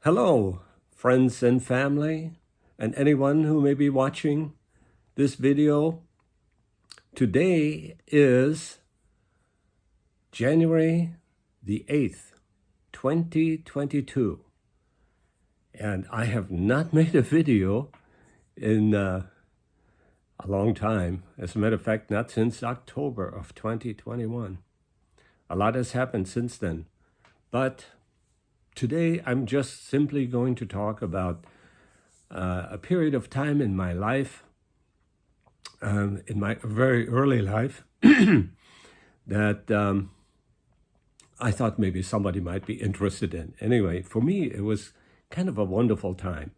Hello, friends and family, and anyone who may be watching this video. Today is January the 8th, 2022, and I have not made a video in a long time. As a matter of fact, not since October of 2021. A lot has happened since then, but today I'm just simply going to talk about a period of time in my life, in my very early life, that I thought maybe somebody might be interested in. Anyway, for me, it was kind of a wonderful time.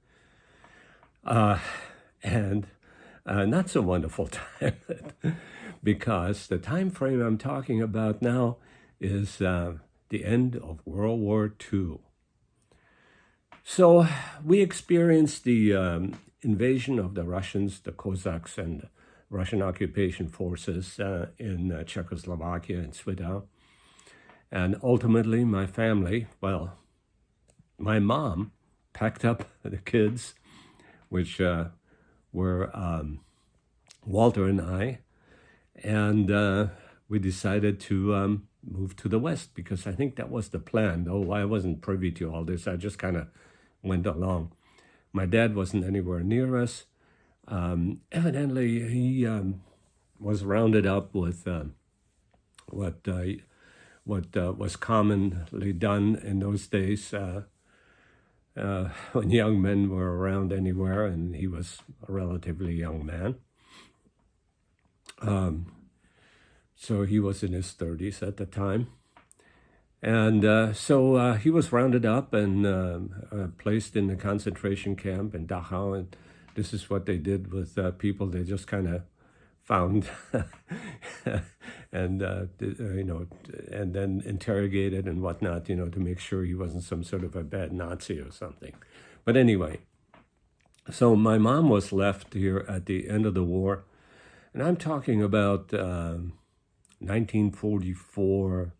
And not so wonderful time, because the time frame I'm talking about now is the end of World War II. So we experienced the invasion of the Russians, the Cossacks, and the Russian occupation forces in Czechoslovakia and Sweden. And ultimately, my family, well, my mom packed up the kids, which were Walter and I, and we decided to move to the West, because I think that was the plan, though I wasn't privy to all this. I just kind of went along. My dad wasn't anywhere near us. Evidently, he was rounded up with what was commonly done in those days when young men were around anywhere, and he was a relatively young man. So he was in his 30s at the time. And so he was rounded up and placed in the concentration camp in Dachau. And this is what they did with people they just kind of found and, and then interrogated and whatnot, to make sure he wasn't some sort of a bad Nazi or something. But anyway, so my mom was left here at the end of the war. And I'm talking about 1944,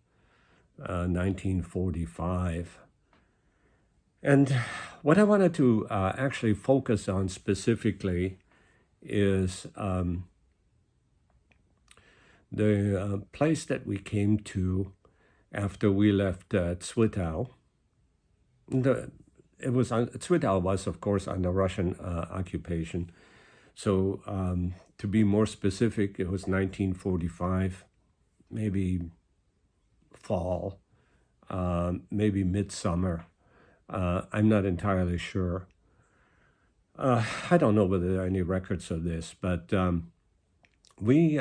1945. And what I wanted to actually focus on specifically is the place that we came to after we left Zwickau. Zwickau was, of course, under Russian occupation. So to be more specific, it was 1945, maybe fall, maybe midsummer. I'm not entirely sure. I don't know whether there are any records of this, but we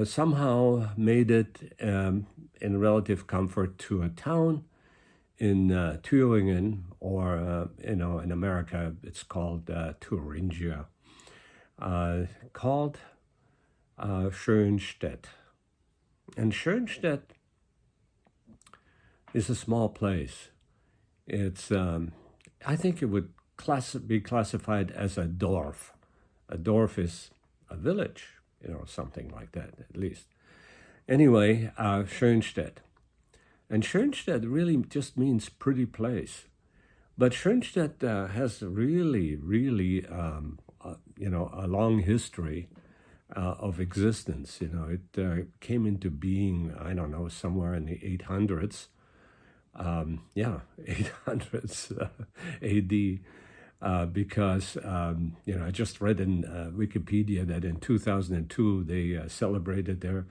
somehow made it in relative comfort to a town in Thüringen, or in America it's called Thuringia, called Schönstedt. And Schönstedt is a small place. It's, I think it would be classified as a Dorf. A Dorf is a village, something like that, at least. Anyway, Schönstedt. And Schönstedt really just means pretty place. But Schönstedt has really, really, a long history of existence. It came into being, I don't know, somewhere in the 800s. 800s AD, because, I just read in Wikipedia that in 2002 they celebrated their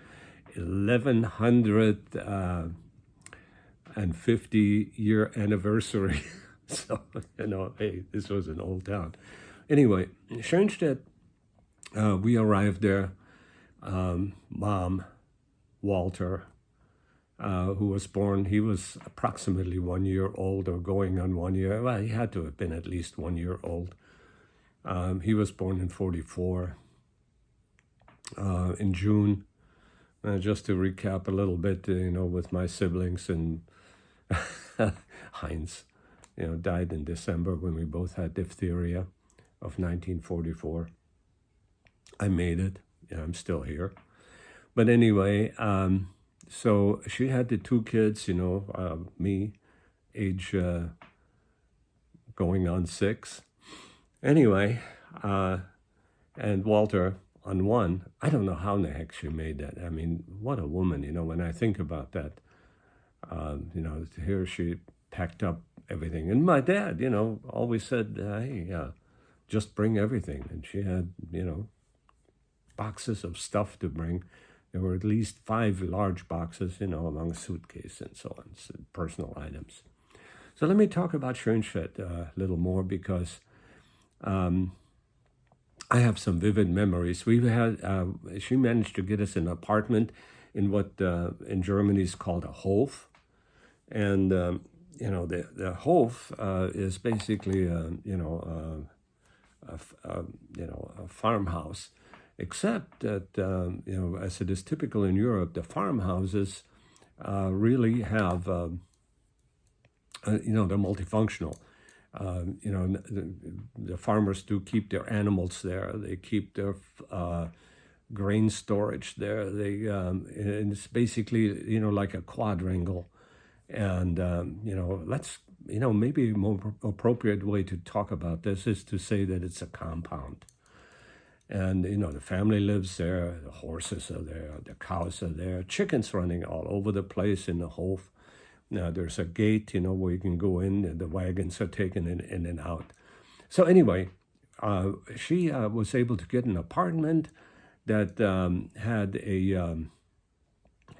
1150-year anniversary. So, hey, this was an old town. Anyway, Schönstedt, we arrived there. Mom, Walter, who was born, he was approximately 1 year old, or going on 1 year. Well, he had to have been at least 1 year old. He was born in 44, in June. Just to recap a little bit, with my siblings, and Heinz, died in December when we both had diphtheria of 1944. I made it. I'm still here. But anyway, so she had the two kids, me, age going on 6. Anyway, and Walter on 1. I don't know how in the heck she made that. I mean, what a woman, when I think about that. Here she packed up everything. And my dad, always said, hey, just bring everything. And she had, boxes of stuff to bring. There were at least 5 large boxes, among a suitcase and so on, so personal items. So let me talk about Schönstedt a little more because I have some vivid memories. She managed to get us an apartment in what in Germany is called a Hof. And, the Hof is basically, a farmhouse. Except that, as it is typical in Europe, the farmhouses really have, they're multifunctional. The farmers do keep their animals there. They keep their grain storage there. And it's basically, like a quadrangle. And, maybe a more appropriate way to talk about this is to say that it's a compound. And, the family lives there, the horses are there, the cows are there, chickens running all over the place in the Hof. Now, there's a gate, where you can go in, and the wagons are taken in and out. So anyway, she was able to get an apartment that had a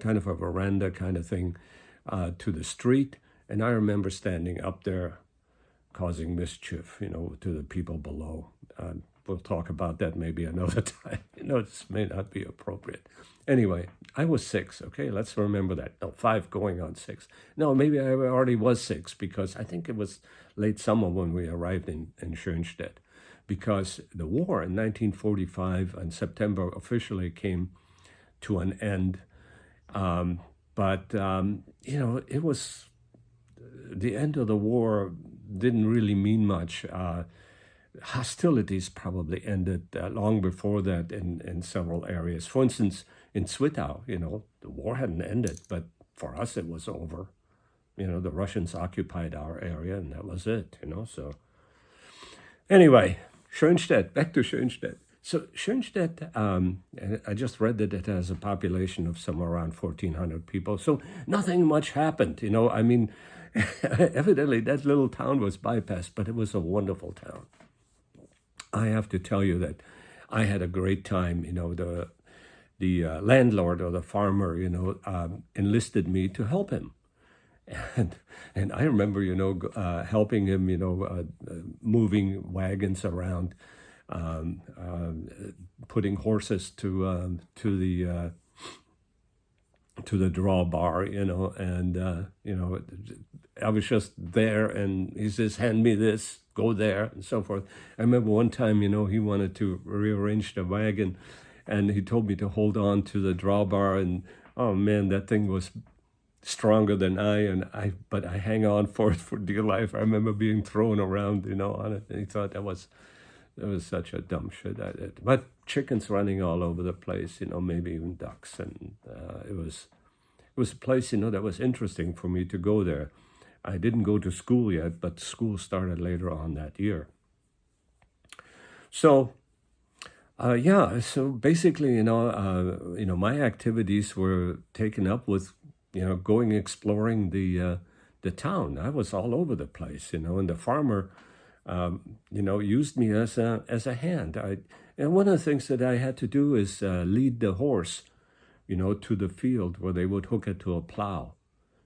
kind of a veranda kind of thing to the street. And I remember standing up there causing mischief, to the people below. We'll talk about that maybe another time. This may not be appropriate. Anyway, I was 6, okay? Let's remember that. No, 5 going on 6. No, maybe I already was 6 because I think it was late summer when we arrived in Schönstedt because the war in 1945 in September officially came to an end. It was the end of the war didn't really mean much. Hostilities probably ended long before that in several areas. For instance, in Zwickau, the war hadn't ended, but for us it was over. The Russians occupied our area and that was it, so. Anyway, Schönstedt, back to Schönstedt. So Schönstedt, I just read that it has a population of somewhere around 1,400 people. So nothing much happened, evidently that little town was bypassed, but it was a wonderful town. I have to tell you that I had a great time. The landlord or the farmer, enlisted me to help him. And I remember, helping him, moving wagons around, putting horses to the drawbar, and I was just there, and he says, "Hand me this, go there," and so forth. I remember one time, he wanted to rearrange the wagon, and he told me to hold on to the drawbar, and oh man, that thing was stronger than but I hang on for it for dear life. I remember being thrown around, on it, and he thought that was such a dumb shit. But chickens running all over the place, maybe even ducks, and it was a place, that was interesting for me to go there. I didn't go to school yet, but school started later on that year. So, so basically, my activities were taken up with, going exploring the town. I was all over the place, and the farmer, used me as a hand. And one of the things that I had to do is lead the horse, to the field where they would hook it to a plow.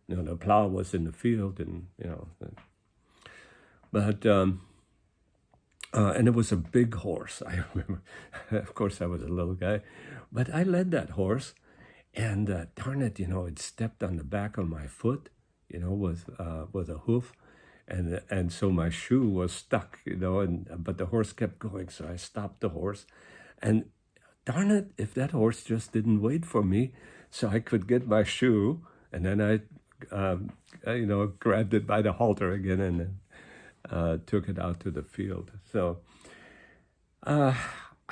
The plow was in the field, and and it was a big horse. I remember, of course, I was a little guy, but I led that horse, and darn it, it stepped on the back of my foot, with a hoof, and so my shoe was stuck, but the horse kept going, so I stopped the horse, and darn it, if that horse just didn't wait for me, so I could get my shoe, and then I grabbed it by the halter again and took it out to the field. So I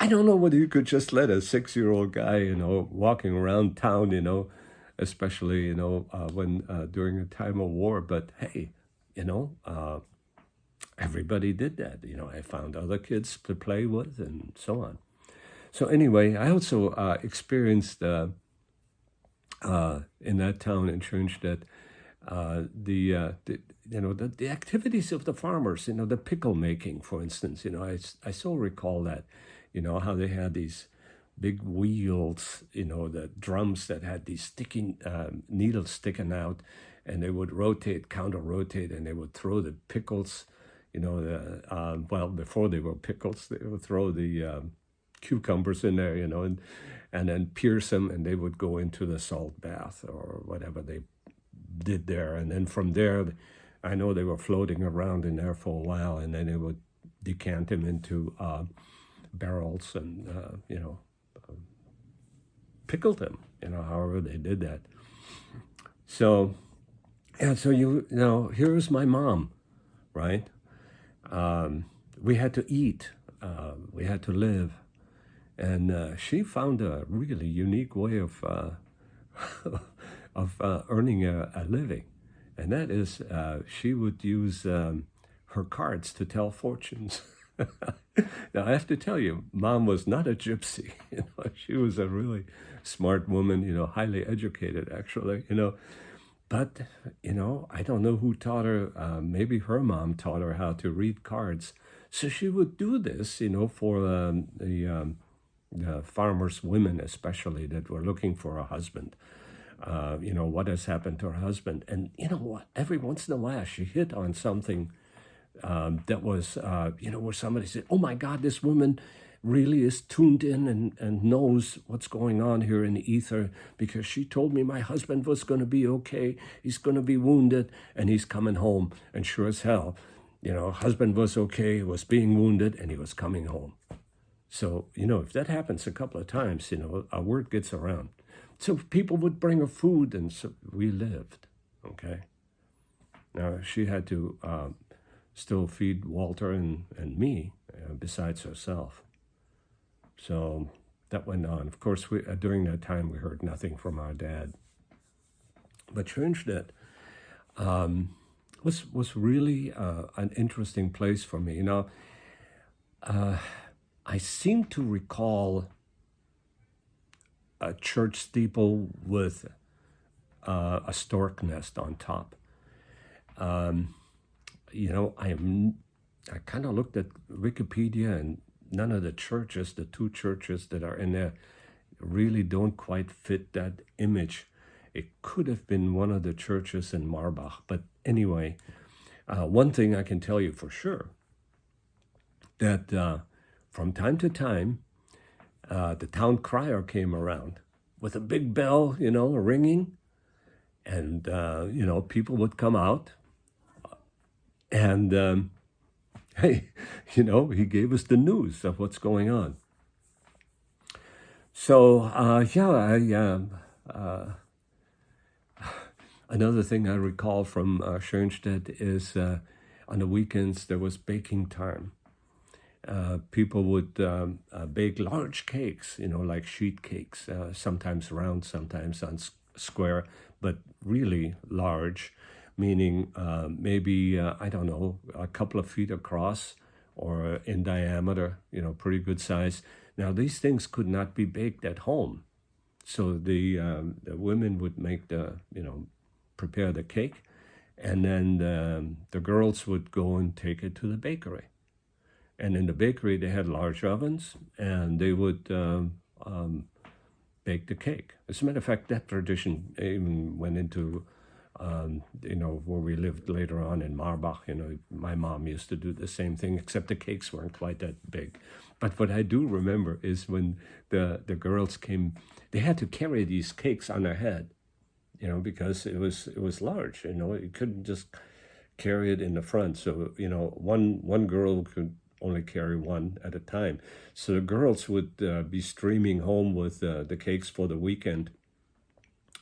don't know whether you could just let a 6-year-old guy, walking around town, especially, when during a time of war. But hey, everybody did that. I found other kids to play with and so on. So anyway, I also experienced in that town in Schönstedt the activities of the farmers. The pickle making, for instance. I still recall that. How they had these big wheels. The drums that had these sticking needles sticking out, and they would counter rotate, and they would throw the pickles. Before they were pickles, they would throw the cucumbers in there, and then pierce them, and they would go into the salt bath or whatever they did there. And then from there, I know they were floating around in there for a while, and then they would decant them into barrels and, pickled them, however they did that. So, yeah, so here's my mom, right? We had to eat, we had to live, and she found a really unique way of earning a living, and that is she would use her cards to tell fortunes. Now I have to tell you, Mom was not a gypsy. She was a really smart woman. Highly educated, actually. But, I don't know who taught her. Maybe her mom taught her how to read cards. So she would do this, for the farmers' women, especially, that were looking for a husband. What has happened to her husband. And what? Every once in a while, she hit on something that was, where somebody said, oh, my God, this woman really is tuned in and knows what's going on here in the ether, because she told me my husband was going to be okay. He's going to be wounded and he's coming home. And sure as hell, husband was okay, was being wounded, and he was coming home. So, if that happens a couple of times, a word gets around. So people would bring her food, and so we lived, okay? Now, she had to still feed Walter and me, besides herself. So that went on. Of course, during that time, we heard nothing from our dad. But Schönstedt was really an interesting place for me. I seem to recall a church steeple with a stork nest on top. I kind of looked at Wikipedia, and none of the churches, the two churches that are in there, really don't quite fit that image. It could have been one of the churches in Marbach. But anyway, one thing I can tell you for sure, that from time to time, the town crier came around with a big bell, ringing, and, people would come out, and hey, he gave us the news of what's going on. So, another thing I recall from Schönstedt is on the weekends there was baking time. People would bake large cakes, like sheet cakes, sometimes round, sometimes on square, but really large, meaning maybe, I don't know, a couple of feet across or in diameter, pretty good size. Now, these things could not be baked at home. So the women would make prepare the cake, and then the girls would go and take it to the bakery. And in the bakery, they had large ovens, and they would bake the cake. As a matter of fact, that tradition even went into, where we lived later on in Marbach. My mom used to do the same thing, except the cakes weren't quite that big. But what I do remember is when the girls came, they had to carry these cakes on their head, because it was large. You couldn't just carry it in the front. So, one girl could only carry one at a time. So the girls would be streaming home with the cakes for the weekend,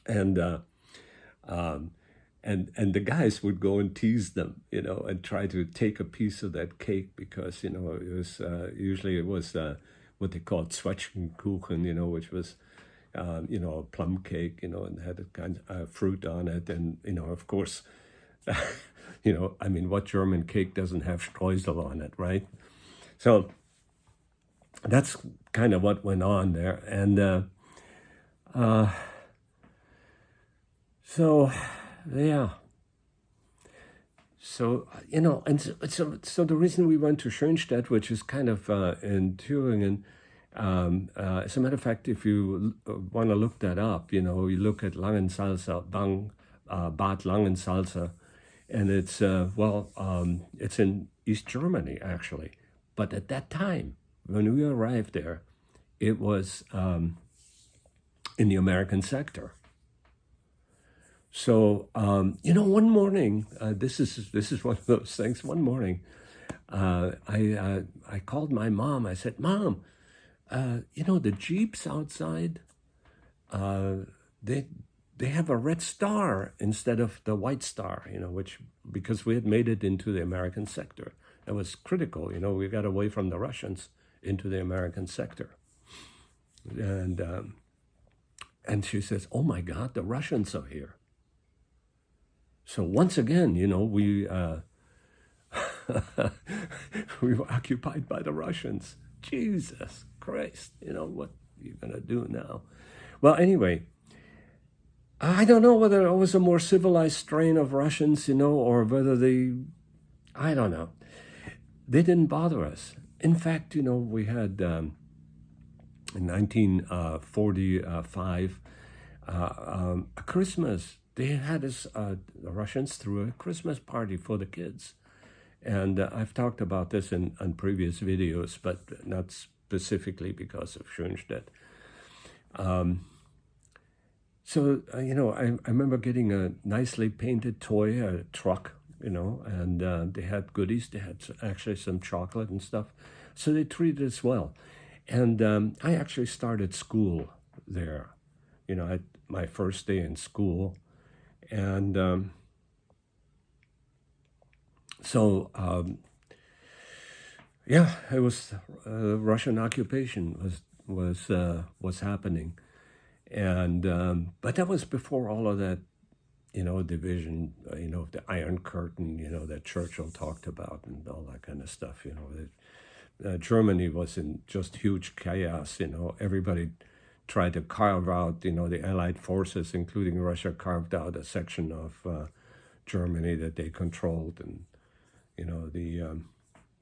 and the guys would go and tease them, and try to take a piece of that cake, because it was usually what they called Zwetschgenkuchen, which was a plum cake, and had a kind of fruit on it, and of course. I mean, what German cake doesn't have streusel on it, right? So that's kind of what went on there. And so, yeah. So, and so the reason we went to Schönstedt, which is kind of in Thüringen, as a matter of fact, if you want to look that up, you look at Langensalza, Bad Langensalza, and it's, it's in East Germany, actually. But at that time, when we arrived there, it was in the American sector. So, one morning, this is one of those things. One morning, I called my mom. I said, "Mom, the Jeeps outside, they have a red star instead of the white star, which, because we had made it into the American sector. It was critical, we got away from the Russians into the American sector." And she says, "Oh my God, the Russians are here." So once again, we we were occupied by the Russians. Jesus Christ, what are you going to do now? Well, anyway, I don't know whether it was a more civilized strain of Russians, or whether I don't know. They didn't bother us. In fact, we had, in 1945, a Christmas. They had us, the Russians, threw a Christmas party for the kids. And I've talked about this on previous videos, but not specifically because of Schönstedt. So, I remember getting a nicely painted toy, a truck, and they had goodies. They had actually some chocolate and stuff. So they treated us well. And I actually started school there, my first day in school. And it was Russian occupation was happening, and but that was before all of that, division, the Iron Curtain, that Churchill talked about and all that kind of stuff. Germany was in just huge chaos. Everybody tried to carve out, the Allied forces, including Russia, carved out a section of Germany that they controlled, and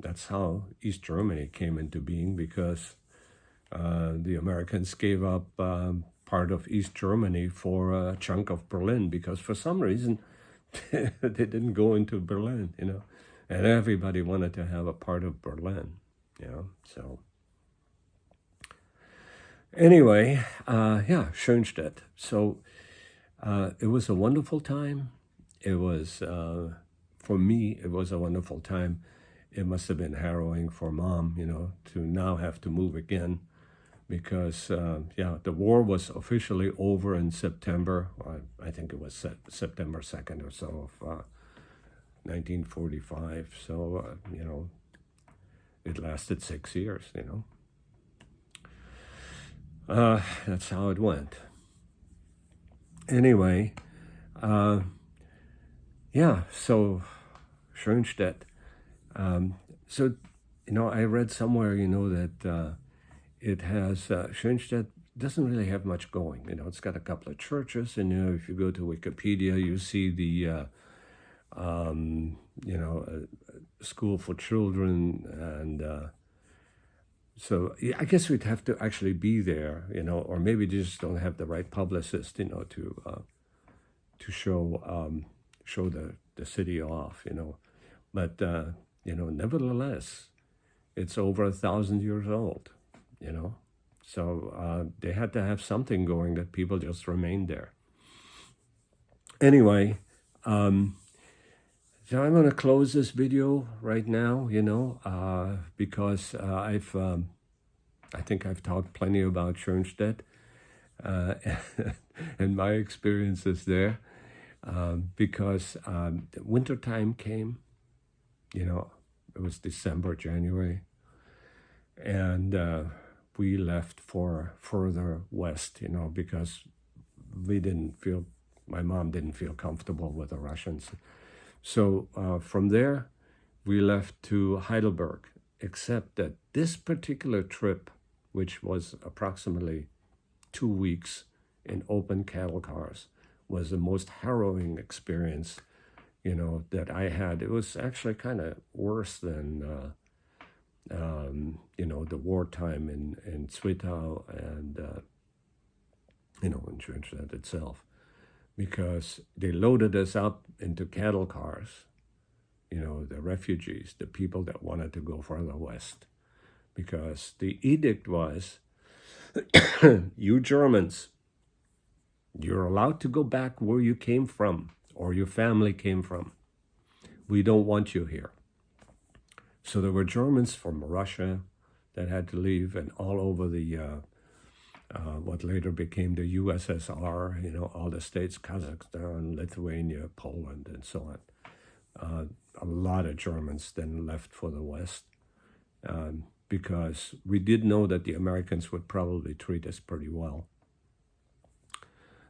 that's how East Germany came into being, because the Americans gave up part of East Germany for a chunk of Berlin, because for some reason they didn't go into Berlin, and everybody wanted to have a part of Berlin, so. Anyway, Schönstedt. So it was a wonderful time. It was, for me, it was a wonderful time. It must have been harrowing for Mom, to now have to move again, because, the war was officially over in September. I think it was September 2nd or so of 1945. So, it lasted 6 years, That's how it went. Anyway, so Schönstedt. So, I read somewhere, that it has, Schönstedt doesn't really have much going. It's got a couple of churches, and, if you go to Wikipedia, you see the, school for children, and so I guess we'd have to actually be there, or maybe just don't have the right publicist, to show the city off, But nevertheless, it's over 1,000 years old, So they had to have something going that people just remained there. Anyway, so I'm going to close this video right now, because I think I've talked plenty about Schönstedt and my experiences there, because the wintertime came, it was December, January, and we left for further west, because my mom didn't feel comfortable with the Russians. So from there, we left to Heidelberg, except that this particular trip, which was approximately 2 weeks in open cattle cars, was the most harrowing experience, that I had. It was actually kind of worse than, the wartime in Zwickau and, in Schönstedt itself, because they loaded us up into cattle cars, the refugees, the people that wanted to go further west, because the edict was, you Germans, you're allowed to go back where you came from or your family came from. We don't want you here. So there were Germans from Russia that had to leave, and all over the what later became the USSR, all the states, Kazakhstan, Lithuania, Poland, and so on. A lot of Germans then left for the West because we did know that the Americans would probably treat us pretty well.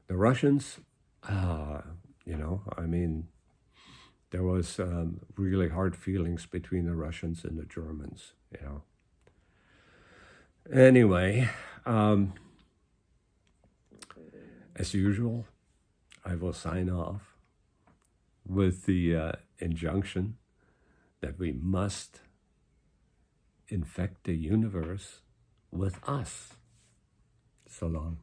The Russians, there was really hard feelings between the Russians and the Germans, Anyway, as usual, I will sign off with the injunction that we must infect the universe with us. So long.